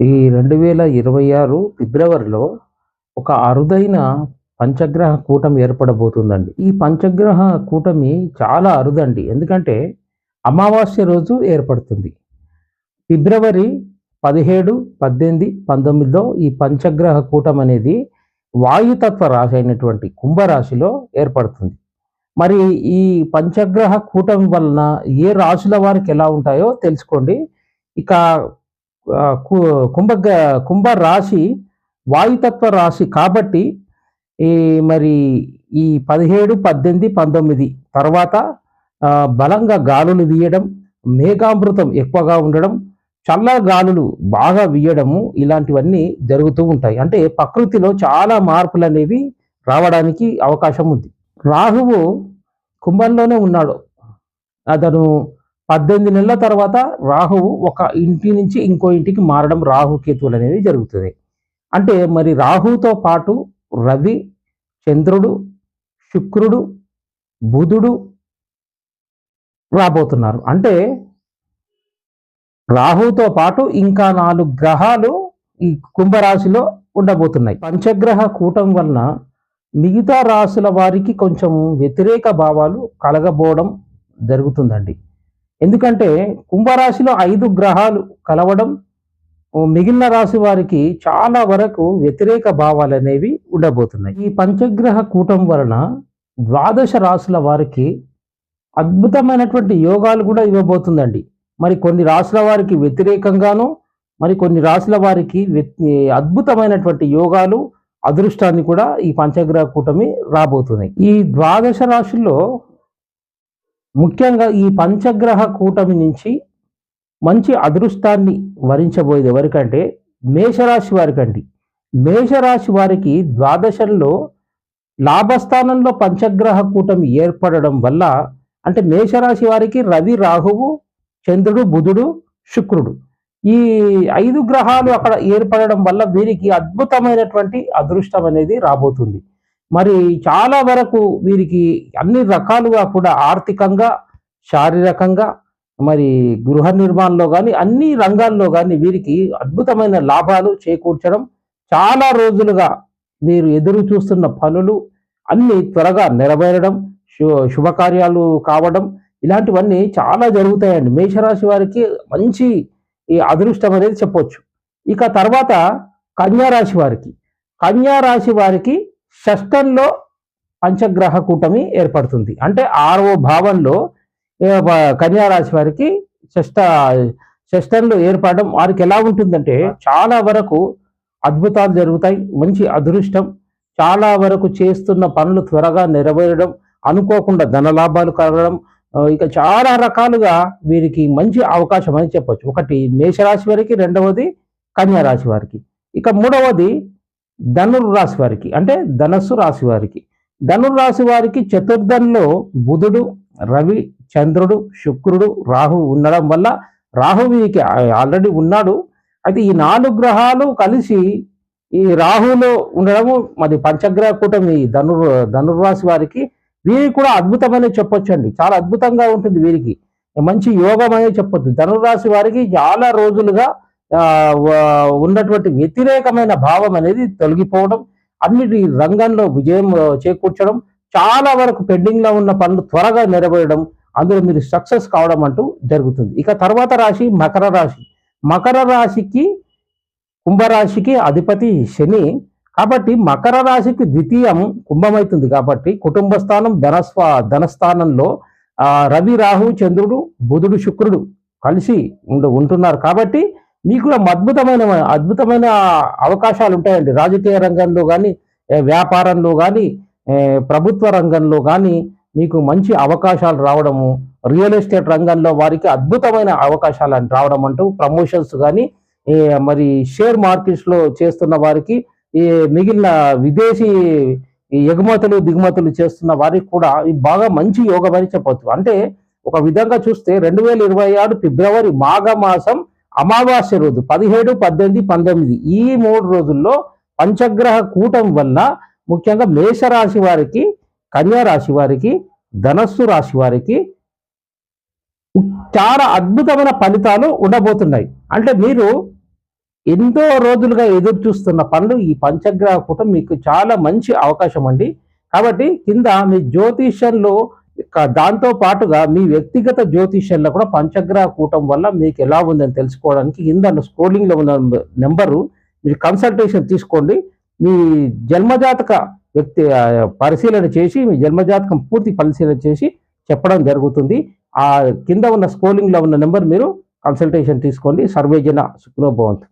ఈ 2026 ఫిబ్రవరిలో ఒక అరుదైన పంచగ్రహ కూటమి ఏర్పడబోతుందండి. ఈ పంచగ్రహ కూటమి చాలా అరుదండి. ఎందుకంటే అమావాస్య రోజు ఏర్పడుతుంది. ఫిబ్రవరి 17, 18, 19లో ఈ పంచగ్రహ కూటమి అనేది వాయుతత్వ రాశి అయినటువంటి కుంభరాశిలో ఏర్పడుతుంది. మరి ఈ పంచగ్రహ కూటమి వలన ఏ రాశుల వారికి ఎలా ఉంటాయో తెలుసుకోండి. ఇక ఆహ్, కు కుంభగ కుంభ రాశి వాయుతత్వ రాశి కాబట్టి ఈ మరి ఈ 17, 18, 19 తర్వాత బలంగా గాలులు వీయడం, మేఘామృతం ఎక్కువగా ఉండడం, చల్ల గాలులు బాగా వీయడము ఇలాంటివన్నీ జరుగుతూ ఉంటాయి. అంటే ప్రకృతిలో చాలా మార్పులనేవి రావడానికి అవకాశం ఉంది. రాహువు కుంభంలోనే ఉన్నాడు. అతను 18 నెలల తర్వాత రాహువు ఒక ఇంటి నుంచి ఇంకో ఇంటికి మారడం రాహుకేతువులనేవి జరుగుతుంది. అంటే మరి రాహుతో పాటు రవి, చంద్రుడు, శుక్రుడు, బుధుడు రాబోతున్నారు. అంటే రాహుతో పాటు ఇంకా 4 గ్రహాలు ఈ కుంభరాశిలో ఉండబోతున్నాయి. పంచగ్రహ కూటం వలన మిగతా రాశుల వారికి కొంచెం వ్యతిరేక భావాలు కలగబోవడం జరుగుతుందండి. ఎందుకంటే కుంభరాశిలో 5 గ్రహాలు కలవడం మిగిలిన రాశి వారికి చాలా వరకు వ్యతిరేక భావాలనేవి ఉండబోతున్నాయి. ఈ పంచగ్రహ కూటం వలన ద్వాదశ రాశుల వారికి అద్భుతమైనటువంటి యోగాలు కూడా ఇవ్వబోతుందండి. మరి కొన్ని రాశుల వారికి వ్యతిరేకంగాను, మరి కొన్ని రాశుల వారికి అద్భుతమైనటువంటి యోగాలు, అదృష్టాన్ని కూడా ఈ పంచగ్రహ కూటమి రాబోతున్నాయి. ఈ ద్వాదశ రాశుల్లో ముఖ్యంగా ఈ పంచగ్రహ కూటమి నుంచి మంచి అదృష్టాన్ని వరించబోయేది ఎవరికంటే మేషరాశి వారికండి. మేషరాశి వారికి ద్వాదశంలో లాభస్థానంలో పంచగ్రహ కూటమి ఏర్పడడం వల్ల అంటే మేషరాశి వారికి రవి, రాహువు, చంద్రుడు, బుధుడు, శుక్రుడు ఈ 5 గ్రహాలు అక్కడ ఏర్పడడం వల్ల వీరికి అద్భుతమైనటువంటి అదృష్టం అనేది రాబోతుంది. మరి చాలా వరకు వీరికి అన్ని రకాలుగా కూడా ఆర్థికంగా, శారీరకంగా మరి గృహ నిర్మాణంలో గాని, అన్ని రంగాల్లో గాని వీరికి అద్భుతమైన లాభాలు చేకూర్చడం, చాలా రోజులుగా మీరు ఎదురు చూస్తున్న పనులు అన్నీ త్వరగా నెరవేరడం, శుభకార్యాలు కావడం ఇలాంటివన్నీ చాలా జరుగుతాయండి. మేషరాశి వారికి మంచి ఈ అదృష్టం అనేది చెప్పొచ్చు. ఇక తర్వాత కన్యా రాశి వారికి. కన్యా రాశి వారికి షష్టంలో పంచగ్రహ కూటమి ఏర్పడుతుంది. అంటే 6వ భావంలో కన్యా రాశి వారికి షష్ట షష్టంలో ఏర్పడడం వారికి ఎలా ఉంటుందంటే చాలా వరకు అద్భుతాలు జరుగుతాయి. మంచి అదృష్టం, చాలా వరకు చేస్తున్న పనులు త్వరగా నెరవేరడం, అనుకోకుండా ధనలాభాలు కలగడం, ఇక చాలా రకాలుగా వీరికి మంచి అవకాశం అని చెప్పొచ్చు. ఒకటి మేషరాశి వారికి, రెండవది కన్యా రాశి వారికి. ఇక మూడవది ధనుర్రాశి వారికి అంటే ధనస్సు రాశి వారికి. ధనుర్రాశి వారికి చతుర్థంలో బుధుడు, రవి, చంద్రుడు, శుక్రుడు, రాహు ఉండడం వల్ల రాహు వీరికి ఆల్రెడీ ఉన్నాడు. అయితే ఈ 4 గ్రహాలు కలిసి ఈ రాహులో ఉండడము మరి పంచగ్రహ కూటమి ధనుర్రాశి వారికి వీరికి కూడా అద్భుతమైన చెప్పొచ్చండి. చాలా అద్భుతంగా ఉంటుంది వీరికి. మంచి యోగం అనే చెప్పొచ్చు. ధనుర్రాశి వారికి చాలా రోజులుగా ఉన్నటువంటి వ్యతిరేకమైన భావం అనేది తొలగిపోవడం, అన్నిటి రంగంలో విజయం చేకూర్చడం, చాలా వరకు పెండింగ్‌లో ఉన్న పనులు త్వరగా నెరవేరడం, అందులో మీరు సక్సెస్ కావడం అంటూ జరుగుతుంది. ఇక తర్వాత రాశి మకర రాశి. మకర రాశికి, కుంభరాశికి అధిపతి శని. కాబట్టి మకర రాశికి ద్వితీయం కుంభమైతుంది కాబట్టి కుటుంబ స్థానం, ధనస్థానంలో రవి, రాహు, చంద్రుడు, బుధుడు, శుక్రుడు కలిసి ఉంటున్నారు కాబట్టి మీకు కూడా అద్భుతమైన అవకాశాలు ఉంటాయండి. రాజకీయ రంగంలో గాని, వ్యాపారంలో గాని, ప్రభుత్వ రంగంలో గాని మీకు మంచి అవకాశాలు రావడము, రియల్ ఎస్టేట్ రంగంలో వారికి అద్భుతమైన అవకాశాలు రావడం అంటూ ప్రమోషన్స్ గాని, మరి షేర్ మార్కెట్స్‌లో చేస్తున్న వారికి, ఈ మిగిలిన విదేశీ ఎగుమతులు, దిగుమతులు చేస్తున్న వారికి కూడా ఇది బాగా మంచి యోగం అని చెప్పొచ్చు. అంటే ఒక విధంగా చూస్తే 2026 ఫిబ్రవరి మాఘమాసం అమావాస్య రోజు 17, 18, 19 ఈ 3 రోజుల్లో పంచగ్రహ కూటం వల్ల ముఖ్యంగా మేషరాశి వారికి, కన్యా రాశి వారికి, ధనస్సు రాశి వారికి చాలా అద్భుతమైన ఫలితాలు ఉండబోతున్నాయి. అంటే మీరు ఎంతో రోజులుగా ఎదురు చూస్తున్న పనులు ఈ పంచగ్రహ కూటం మీకు చాలా మంచి అవకాశం అండి. కాబట్టి కింద మీ జ్యోతిష్యంలో దాంతో పాటుగా మీ వ్యక్తిగత జ్యోతిష్యంలో కూడా పంచగ్రహ కూటం వల్ల మీకు ఎలా ఉందని తెలుసుకోవడానికి కింద స్క్రోలింగ్‌లో ఉన్న నంబరు మీరు కన్సల్టేషన్ తీసుకోండి. మీ జన్మజాతక పరిశీలన చేసి మీ జన్మజాతకం పూర్తి పరిశీలన చేసి చెప్పడం జరుగుతుంది. కింద ఉన్న స్క్రోలింగ్‌లో ఉన్న నంబర్ మీరు కన్సల్టేషన్ తీసుకోండి. సర్వేజన సుఖినో భవంతు.